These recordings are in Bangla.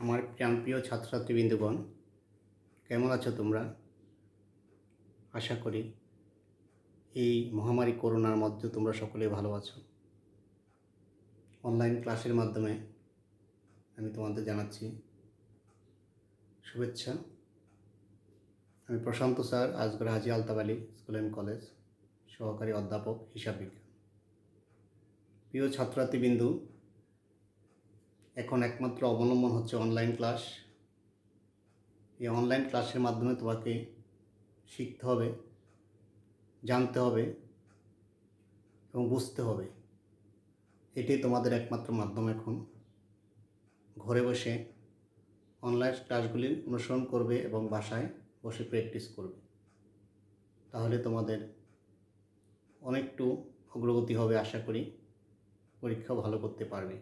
আমার প্রাণপ্রিয় ছাত্রছাত্রীবৃন্দগণ, কেমন আছো তোমরা? আশা করি এই মহামারী করোনার মধ্যে তোমরা সকলেই ভালো আছো। অনলাইন ক্লাসের মাধ্যমে আমি তোমাদের জানাচ্ছি শুভেচ্ছা। আমি Prashanta sir, Ajgar Haji Altaf Ali school and college, সহকারী অধ্যাপক হিসাব বিজ্ঞান। প্রিয় ছাত্রছাত্রীবৃন্দু, এখন একমাত্র অবলম্বন হচ্ছে অনলাইন ক্লাস। এই অনলাইন ক্লাসের মাধ্যমে তোমাকে শিখতে হবে, জানতে হবে এবং বুঝতে হবে। এটাই তোমাদের একমাত্র মাধ্যম। এখন ঘরে বসে অনলাইন ক্লাসগুলি অনুসরণ করবে এবং বাসায় বসে প্র্যাকটিস করবে, তাহলে তোমাদের অনেকটু অগ্রগতি হবে। আশা করি পরীক্ষা ভালো করতে পারবে।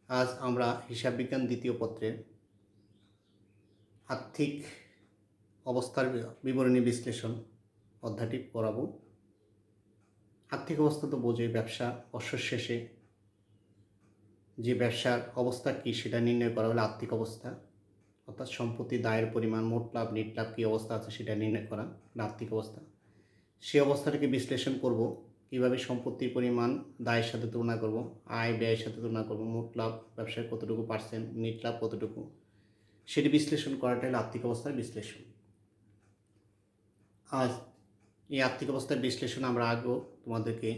আজ আমরা হিসাব বিজ্ঞান দ্বিতীয় পত্রের আর্থিক অবস্থার বিবরণী বিশ্লেষণ অধ্যায়টি পড়াবো। আর্থিক অবস্থা তো বোঝোই, ব্যবসা বছর শেষে যে ব্যবসার অবস্থা কী সেটা নির্ণয় করা হলে আর্থিক অবস্থা, অর্থাৎ সম্পত্তি, দায়ের পরিমাণ, মোট লাভ, নেট লাভ কী অবস্থা আছে সেটা নির্ণয় করা আর্থিক অবস্থা। সেই অবস্থাটাকে বিশ্লেষণ করব, কীভাবে সম্পত্তির পরিমাণ দায়ের সাথে তুলনা করব, আয় ব্যয়ের সাথে তুলনা করব, মোট লাভ ব্যবসায় কতটুকু পার্সেন্ট, নেট লাভ কতটুকু, সেটি বিশ্লেষণ করাটাই হলো আর্থিক অবস্থার বিশ্লেষণ। আজ এই আর্থিক অবস্থার বিশ্লেষণ আমরা আগেও তোমাদেরকে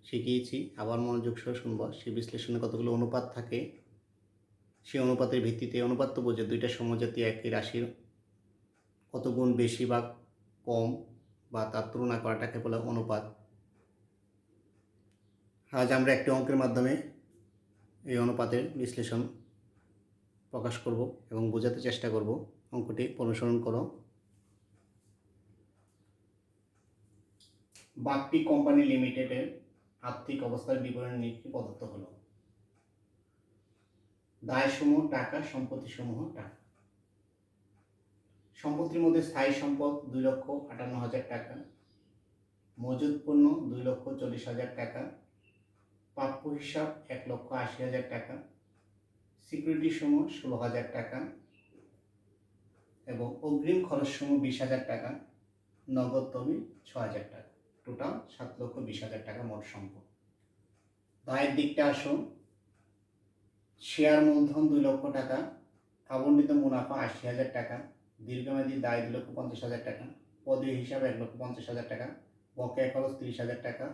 শিখিয়েছি, আবার মনোযোগ সহ শুনব। সেই বিশ্লেষণে কতগুলো অনুপাত থাকে, সেই অনুপাতের ভিত্তিতে, অনুপাত তো বোঝে দুইটা সমজাতি একই রাশির কত গুণ বেশি বা কম বা তার তুলনা করাটাকে বলে অনুপাত। আজ আমরা একটি অঙ্কের মাধ্যমে এই অনুপাতের বিশ্লেষণ প্রকাশ করব এবং বোঝাতে চেষ্টা করব। অঙ্কটি অনুসরণ করো। বাপ্পি কোম্পানি লিমিটেডের আর্থিক অবস্থার বিবরণী নিম্নলিখিত প্রদত্ত হলো। দায়সমূহ টাকা, সম্পত্তিসমূহ টাকা। সম্পত্তির মধ্যে স্থায়ী সম্পদ 2,58,000 টাকা, মজুদ পণ্য 2,40,000 টাকা, প্রাপ্য হিসাব 1,80,000 টাকা, সিকিউরিটি সমূহ 16,000 টাকা এবং অগ্রিম খরচ সমূহ 20,000 টাকা, নগদ তহবিল 6,000 টাকা। টোটাল 7,20,000 টাকা মোট সম্পদ। দায়ের দিকটা আসুন। শেয়ার মূলধন 2 লক্ষ টাকা, আবণ্টিত মুনাফা 80,000 টাকা, দীর্ঘমেয়াদী দায় 2,50,000 টাকা, পদীয় হিসাব 1,50,000 টাকা, বকেয়া খরচ 30,000 টাকা,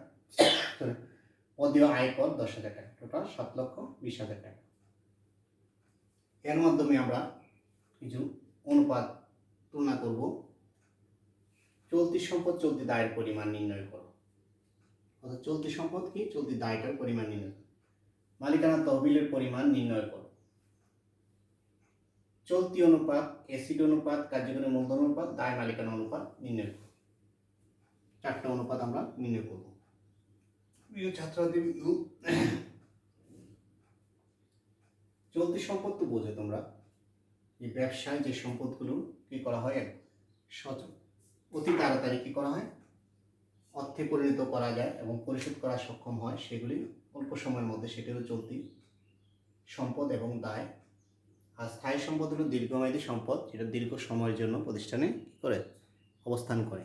পদীয় আয়কর 10,000 টাকা। টোটাল 7,20,000 টাকা। এর মাধ্যমে আমরা কিছু অনুপাত তুলনা করব। চলতি সম্পদ, চলতি দায়ের পরিমাণ নির্ণয় করো। অর্থাৎ চলতি সম্পদ কি, চলতি দায়টার পরিমাণ নির্ণয় করো। মালিকানা তহবিলের পরিমাণ নির্ণয় করো। চলতি অনুপাত, অ্যাসিড অনুপাত, কার্যকরী মূলধন অনুপাত, দায় মালিকানা অনুপাত নির্ণয় করো। 4টা অনুপাত আমরা নির্ণয় করব। প্রিয় ছাত্রছাত্রী, চলতি সম্পদ তো বোঝো তোমরা, এই ব্যবসায় যে সম্পদগুলো কি করা হয়, অতি তাড়াতাড়ি কি করা হয়, অর্থে পরিণত করা যায় এবং পরিশোধ করা সক্ষম হয়, সেগুলি অল্প সময়ের মধ্যে, সেটি হলো চলতি সম্পদ এবং দায়। আর স্থায়ী সম্পদ হলো দীর্ঘমেয়াদী সম্পদ, যেটা দীর্ঘ সময়ের জন্য প্রতিষ্ঠানে কী করে অবস্থান করে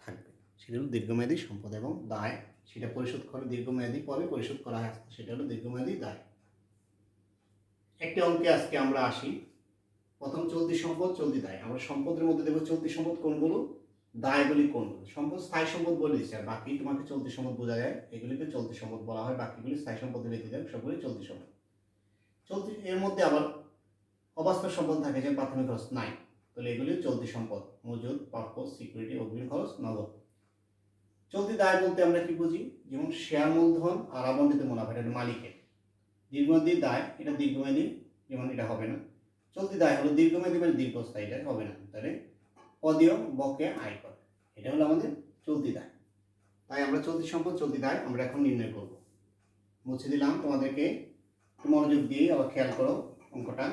থাকবে, সেটা হলো দীর্ঘমেয়াদী সম্পদ। এবং দায়, সেটা পরিশোধ করে দীর্ঘমেয়াদী পরে পরিশোধ করা হয়, সেটা হলো দীর্ঘমেয়াদী দায়। একটি অঙ্কে আজকে আমরা আসি। প্রথম চলতি সম্পদ, চলতি দায়। আমরা সম্পদের মধ্যে দেখব চলতি সম্পদ কোনগুলো, দায়গুলি কোনগুলো। সম্পদ স্থায়ী সম্পদ বলে দিচ্ছে, আর বাকি তোমাকে চলতি সম্পদ বোঝা যায়, এগুলিকে চলতি সম্পদ বলা হয়, বাকিগুলি স্থায়ী সম্পদের ব্যতীত সবগুলি চলতি সম্পদ। চলতি, এর মধ্যে আবার অবাস্তব সম্পদ থাকে, যে প্রাথমিক খরচ নাই, তাহলে এগুলি চলতি সম্পদ, মজুদ, প্রাপ্য, সিকিউরিটি, অগ্রিম খরচ, নগদ। চলতি দায় বলতে আমরা কি বুঝি, যেমন শেয়ার মূলধন আর আবণ্টিত মুনাফা, এটা মালিকের। দীর্ঘমেয়াদী দায়, এটা দীর্ঘমেয়াদী, যেমন এটা হবে না। চলতি দায় হলো দীর্ঘমেয়াদী, মানে দীর্ঘস্থায়ী, এটা হবে না। তাহলে পদীয়, বকেয়া, আয়কর, এটা হলো আমাদের চলতি দায়। তাই আমরা চলতি সম্পদ, চলতি দায় আমরা এখন নির্ণয় করব। মুছে দিলাম তোমাদেরকে, মনোযোগ দিয়ে আবার খেয়াল করো অঙ্কটা।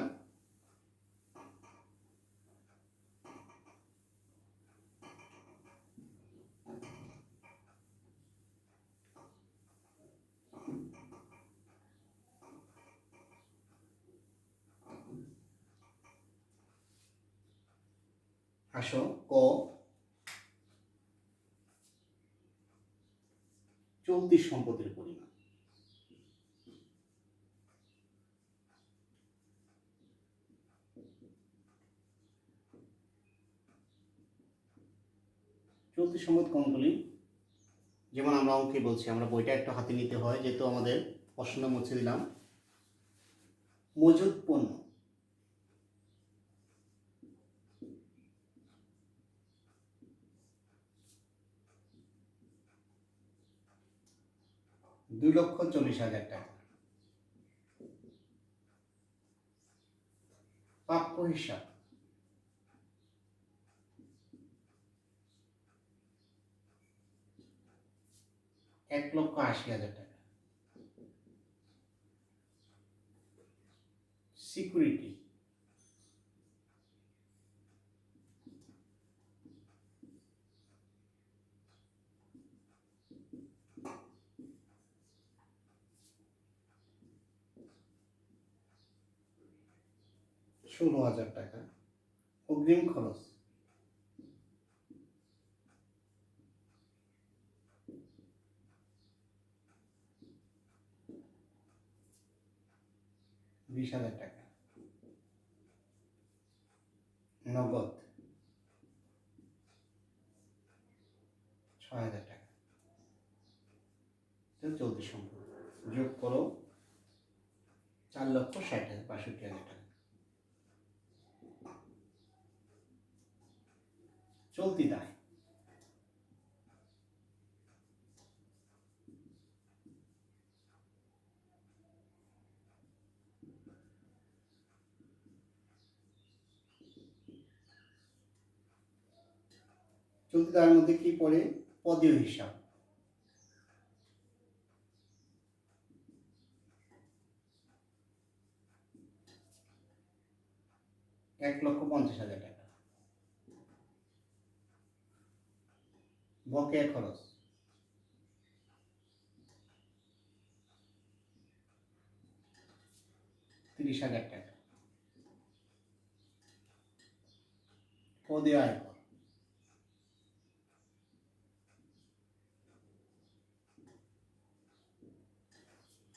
আসো ক চলতি সম্পদের পরিমাণ। চলতি সম্পদ কোনগুলি? যেমন আমরা অঙ্কে বলছি, আমরা বইটা একটু হাতে নিতে হয়, যেহেতু আমাদের প্রশ্নটা মুছে দিলাম। মজুদ পণ্য, $2,40,000 টাকা। প্রাপ্য হিসাব, $1,80,000 টাকা। সিকিউরিটি, $16,000 টাকা। অগ্রিম খরচ, $20,000 টাকা। নগদ, $6,000 টাকা। চলতি সম্পদ যোগ করো, $4,60,62,000 টাকা। চলতি দায়, চলতি দায়ের মধ্যে কি পড়ে? পদীয় হিসাব, $1,50,000 টাকা। বকেয়া খরচ, $30,000 টাকা। পদীয় আয়কর,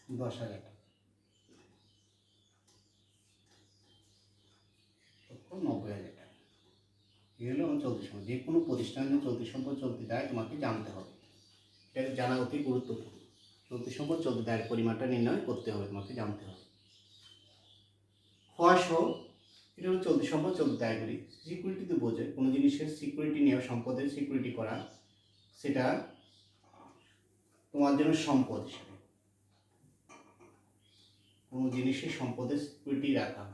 $10,000 টাকা। 90,000 টাকা। এগুলো আমার চলতি সম্পদ। যে কোনো প্রতিষ্ঠানের চলতি সম্পদ, চলতি দায় তোমাকে জানতে হবে। এটা জানা অতি গুরুত্বপূর্ণ। চলতি সম্পদ, চলতি দায়ের পরিমাণটা নির্ণয় করতে হবে, তোমাকে জানতে হবে। সহ এটা হলো চলতি সম্পদ, চলতি দায়গুলি। সিকিউরিটিতে বোঝে কোনো জিনিসের সিকিউরিটি নেওয়া, সম্পদের সিকিউরিটি করা, সেটা তোমার জন্য সম্পদ হিসেবে। কোনো জিনিসের সম্পদের সিকিউরিটি রাখা,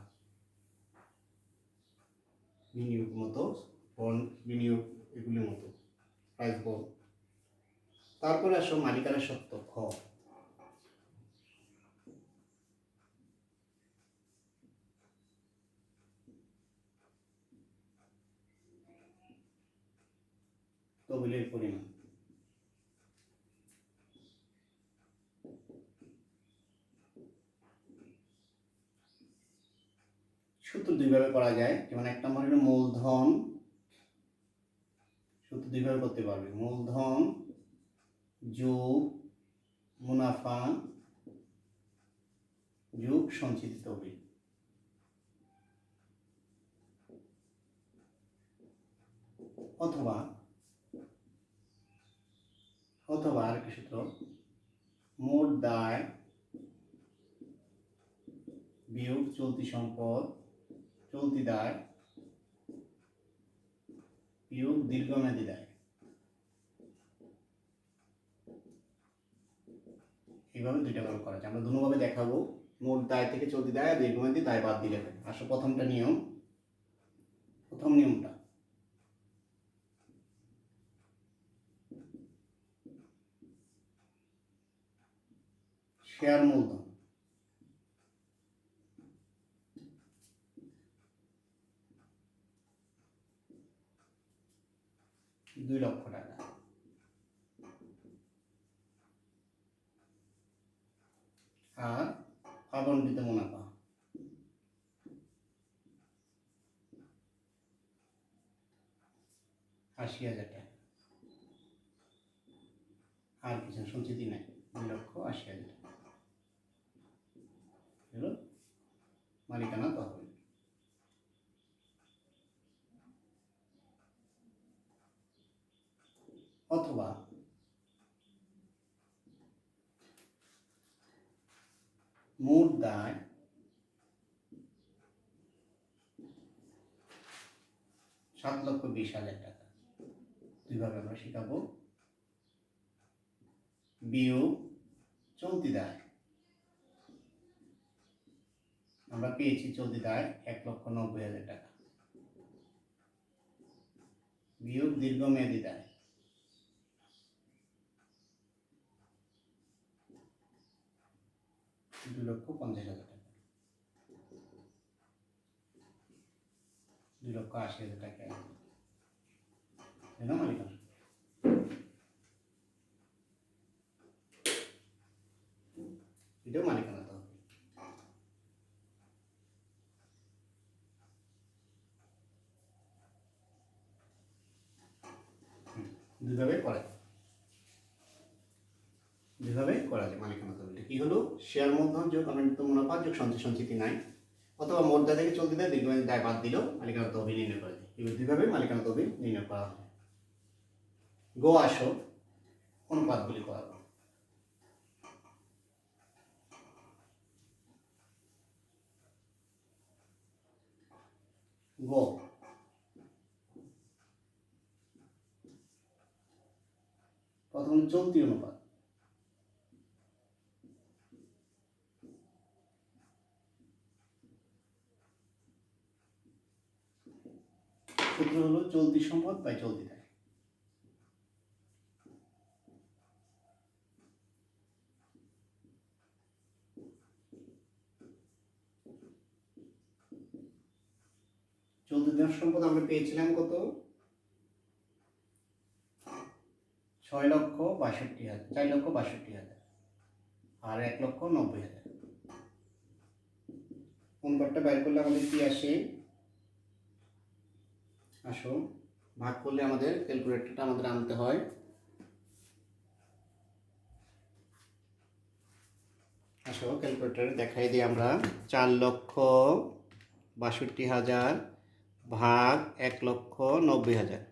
বিনিয়োগ মতো, বন্ড বিনিয়োগ, এগুলির মতো, প্রাইস বন্ড। তারপরে আসো মালিকানা সত্ত্ব, খ। তহবিলের পরিমাণ, সূত্র দুইভাবে করা যায়। যেমন এক নম্বর হলো মূলধন, সূত্র দুইভাবে করতে পারবে। মূলধন যোগ মুনাফা যোগ সঞ্চিত তহবিল। অথবা আরেকটি সূত্র, মোট দায় বিয়োগ চলতি সম্পদ, চলতি দায় বিয়োগ দীর্ঘমেয়াদী দায়। এইভাবে দুইটা ভাবে করা যায়। আমরা দুভাবে দেখাবো, মোট দায় থেকে চলতি দায় আর দীর্ঘমেয়াদী দায় বাদ দিলে হয়। আসো প্রথম নিয়মটা, শেয়ার মূলধন, $2,00,000 টাকা। আর আবণ্টিত মুনাফা, 80,000 টাকা, আর কিছু সঞ্চিতি নাই, 2,80,000 টাকা হলো মালিকানা তহবিল। অথবা মোট দায় 7,20,000 টাকা, দুইভাবে আমরা শিখাবো। বিয়োগ চলতি দায়, আমরা পেয়েছি চলতি দায় 1,90,000 টাকা, বিয়োগ দীর্ঘমেয়াদী দায় 2,50,000 টাকা, 2,80,000 টাকা মালিকানা। এটাও মালিকানা তহবিল। দুইভাবে করা যায়, মালিকানা তহবিলটা কি হলো? শেয়ার মূলধন যোগ আমদানিকৃত মুনাফা যোগ সঞ্চয় সঞ্চিতি নাই, অথবা মোট দায় থেকে চলতি দায় দীর্ঘমেয়াদী দায় বাদ দিলেও মালিকানা তহবিল নির্ণয় করা যায়। এই দুইভাবে মালিকানা তহবিল নির্ণয় করা হয়। গো আসো অনুপাতগুলি করাবো। গো প্রথম চলতি অনুপাত, সূত্র হলো চলতি সম্পদ বাই চলতি দায়। চলতি দায় সম্পদ আমরা পেয়েছিলাম কত? 6,62,000, 4,62,000 আর 1,90,000। অনুপাতটা বের করলে আমাদের কি আসে? আসো ভাগ করলে আমাদের ক্যালকুলেটরটা আমাদের আনতে হয়। আসো ক্যালকুলেটরে দেখাই দিই আমরা। 4,62,000 ভাগ 1,90,000,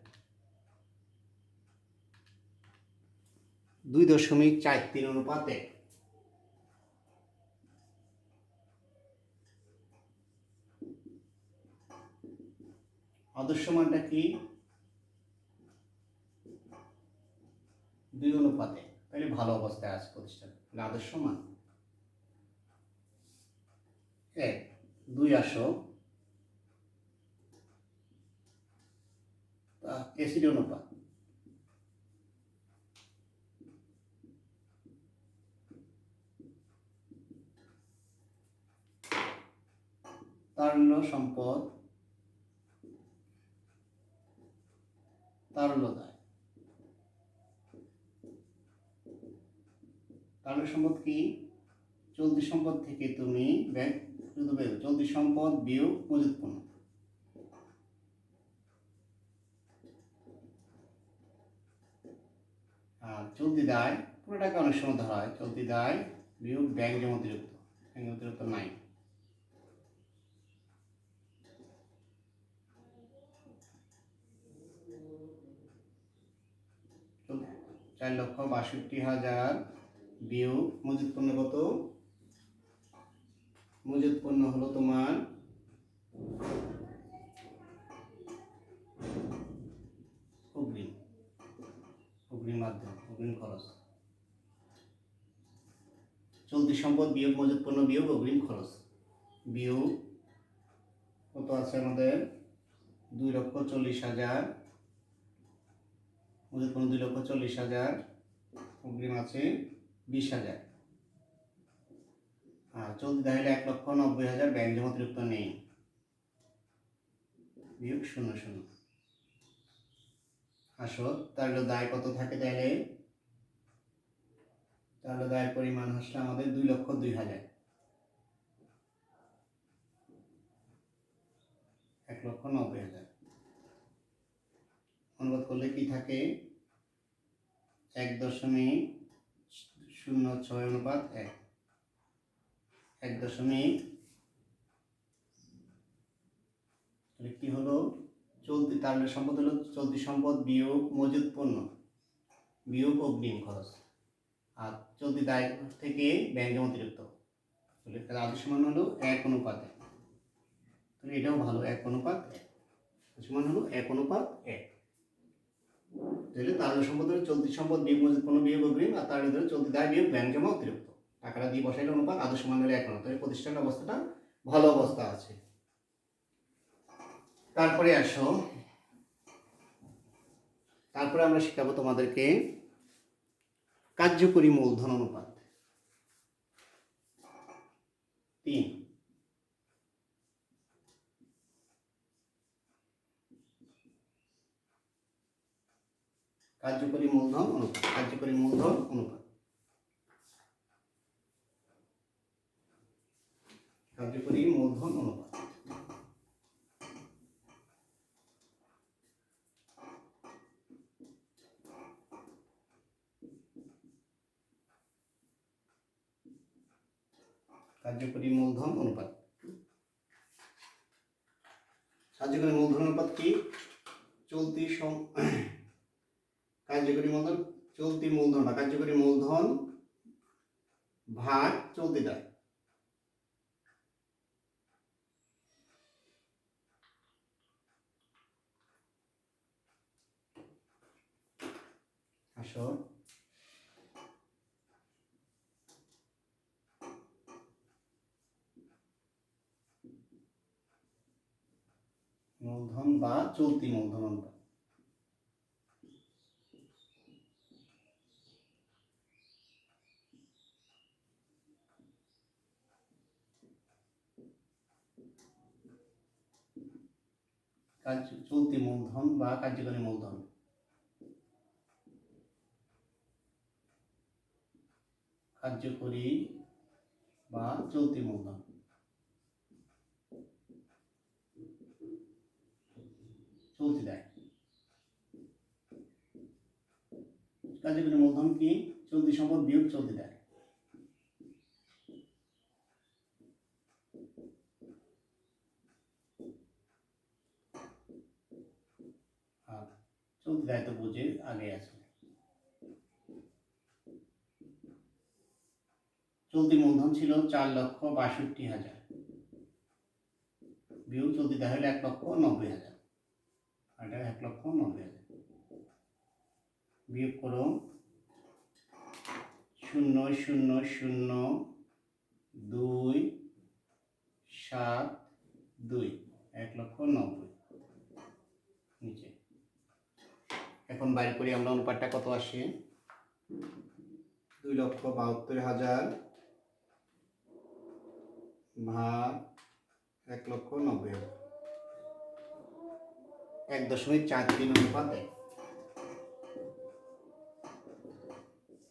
2.43 অনুপাতে। আদর্শ মানটা কি? 2 অনুপাতে, তাহলে ভালো অবস্থায় আছে প্রতিষ্ঠান। আদর্শ মান 1, 2 আসো এসিড অনুপাত, তারল্য সম্পদ, তারল্য দায়। তারল্য সম্পদ কি? চলতি সম্পদ থেকে তুমি চলতি সম্পদ বিয়োগ মজুত পণ্য, আর চলতি দায় পুরোটাকে অনেক সময় ধরা হয় চলতি দায় বিয়োগ ব্যাংক জমা অতিরিক্ত, ব্যাংক অতিরিক্ত নাই। তো 4,62,000 বিয়োগ মজুত পণ্য কত? মজুত পণ্য হলো তোমার অগ্রিম মাধ্যম, অগ্রিম খরচ। চলতি সম্পদ বিয়োগ মজুত পণ্য বিয়োগ অগ্রিম খরচ, বিয়োগ কত আছে আমাদের? 2,40,000, মজুত পণ্য 2,40,000, অগ্রিম আছে 20,000, আর চলতি দায় হলে 1,90,000, ব্যাংক জমা অতিরিক্ত নেই, বিয়োগ 0,0। আসো তাহলে দায় কত থাকে? তাহলে দায়ের পরিমাণ আসলে আমাদের 2,02,000, 1,90,000। অনুপাত করলে কি থাকে 1.06 অনুপাত 1, 1 কি হলো চলতি তাহলে সম্পদ হলো চলতি সম্পদ বিয়োগ মজুদ পণ্য বিয়োগ অগ্রিম খরচ, আর চলতি দায় থেকে ব্যয় অতিরিক্ত, তাহলে তার আদর্শ মান হলো 1:1। তাহলে এটাও ভালো 1:1, আদর্শ মান হলো 1:1। তাহলে তার সম্পদ হলো চলতি সম্পদ বিয়োগ মজুদ পণ্য বিয়োগ অগ্রিম, আর তার হলো চলতি দায় বিয়োগ ব্যাংক জমা অতিরিক্ত, টাকাটা দিয়ে বসাইলে অনুপাত, আদর্শ মান হলো 1:1। তাহলে প্রতিষ্ঠানের অবস্থাটা ভালো অবস্থা আছে। তারপরে আসো, তারপরে আমরা শিখাবো তোমাদেরকে কার্যকরী মূলধন অনুপাত 3। কার্যকরী মূলধন অনুপাত, কার্যকরী মূলধন অনুপাত, কার্যকরী মূলধন অনুপাত। কার্যকরী মূলধন অনুপাত, কার্যকরী মূলধন অনুপাত কি চলতি কার্যকরী মূলধন চলতি মূলধন বা কার্যকরী মূলধন ভাগ চলতি দায়। আসো মূলধন বা চলতি মূলধন অনুপাত, চলতি মূলধন বা কার্যকরী মূলধন, কার্যকরী বা চলতি মূলধন, চলতি দায়। কার্যকরী মূলধন কি চলতি সম্পদ বিয়োগ চলতি দায়, আর চলতি দায় তো বুঝে আগে আছে। চলতি মূলধন ছিল 4,62,000 বিয়োগ চলতি দায় হলো 1,90,000, আর এটা 1,90,000 বিয়োগ করো 0,0,0,2,7,2 1,90,000 নিচে। এখন বাইর করি আমরা অনুপাতটা কত আসে 2,72,000 ভাগ 1,90,000, 1.43 অনুপাত 1।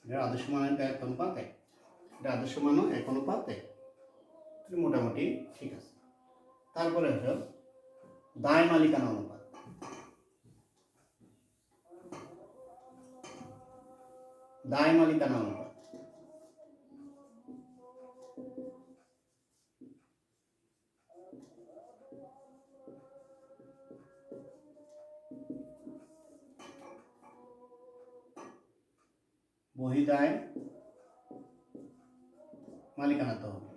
এটা আদর্শ মান 1 অনুপাত 1, এটা আদর্শ মানও 1 অনুপাত 1, মোটামুটি ঠিক আছে। তারপরে হলো দায় মালিকানা অনুপাত, দায় মালিকানা অনুপাত, বহিদায় মালিকানা তো হবে,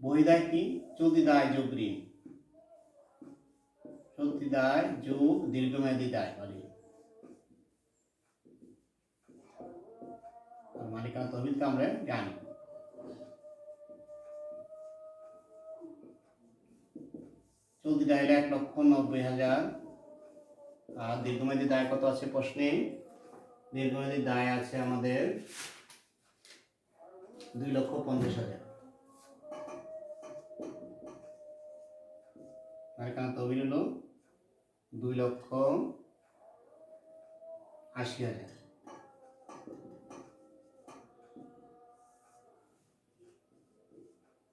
বহিদায় কি চলতি দায় যোগ ঋণ, চলতি দায় যোগ দীর্ঘমেয়াদী দায় মালিকানা তহবিলকে আমরা জানি। চলতি দায় হলো 1,90,000, আর দীর্ঘমেয়াদী দায় কত আছে প্রশ্নে, দীর্ঘমেয়াদী দায় আছে আমাদের 2,50,000। মালিকানা তহবিল হলো 2,80,000।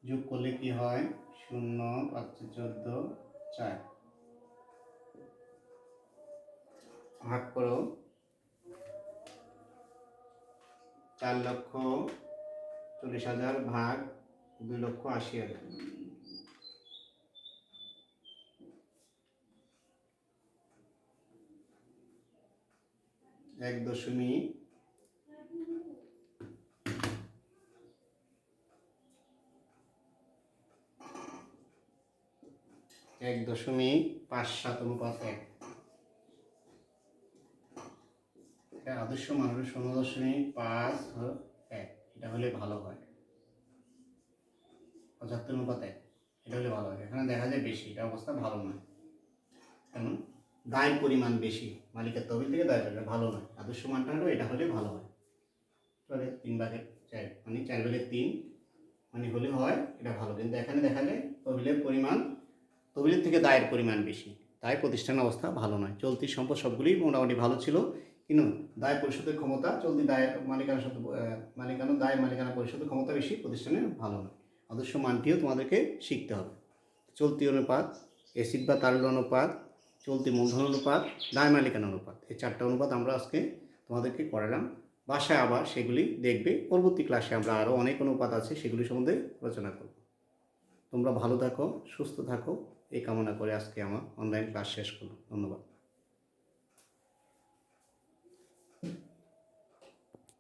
যোগ করলে কি হয় 0 5 14 4 ভাগ করো 4,40,000 ভাগ 2,80,000। 1.57 এটা আদর্শ মান হলো 0.51, এটা হলে ভালো হয়। 75:1 এটা হলে ভালো হয়। এখানে দেখা যায় বেশি, এটা অবস্থা ভালো নয়। কেন? দায়ের পরিমাণ বেশি, মালিকের তহবিল থেকে দায় পরিমাণ ভালো নয়। আদর্শ মানটা হলো এটা হলে ভালো হয়। তাহলে 3/4 মানে 4/3 মানে হলে হয় এটা ভালো, কিন্তু এখানে দেখা যায় তহবিলের থেকে দায়ের পরিমাণ বেশি, তাই প্রতিষ্ঠান অবস্থা ভালো নয়। চলতি সম্পদ সবগুলি মোটামুটি ভালো ছিল, কিন্তু দায় পরিশোধের ক্ষমতা, চলতি দায় মালিকানা পরিশোধের ক্ষমতা বেশি, প্রতিষ্ঠানে ভালো নয়। আদর্শ মানটিও তোমাদেরকে শিখতে হবে। চলতি অনুপাত, অ্যাসিড বা তারল অনুপাত, চলতি মূলধন অনুপাত, দায় মালিকানা অনুপাত, এই 4টা অনুপাত আমরা আজকে তোমাদেরকে করালাম। বাসায় আবার সেগুলি দেখবে। পরবর্তী ক্লাসে আমরা আরও অনেক অনুপাত আছে, সেগুলি সম্বন্ধে আলোচনা করব। তোমরা ভালো থাকো, সুস্থ থাকো, এই কামনা করে আজকে আমার অনলাইন ক্লাস শেষ করলাম। ধন্যবাদ।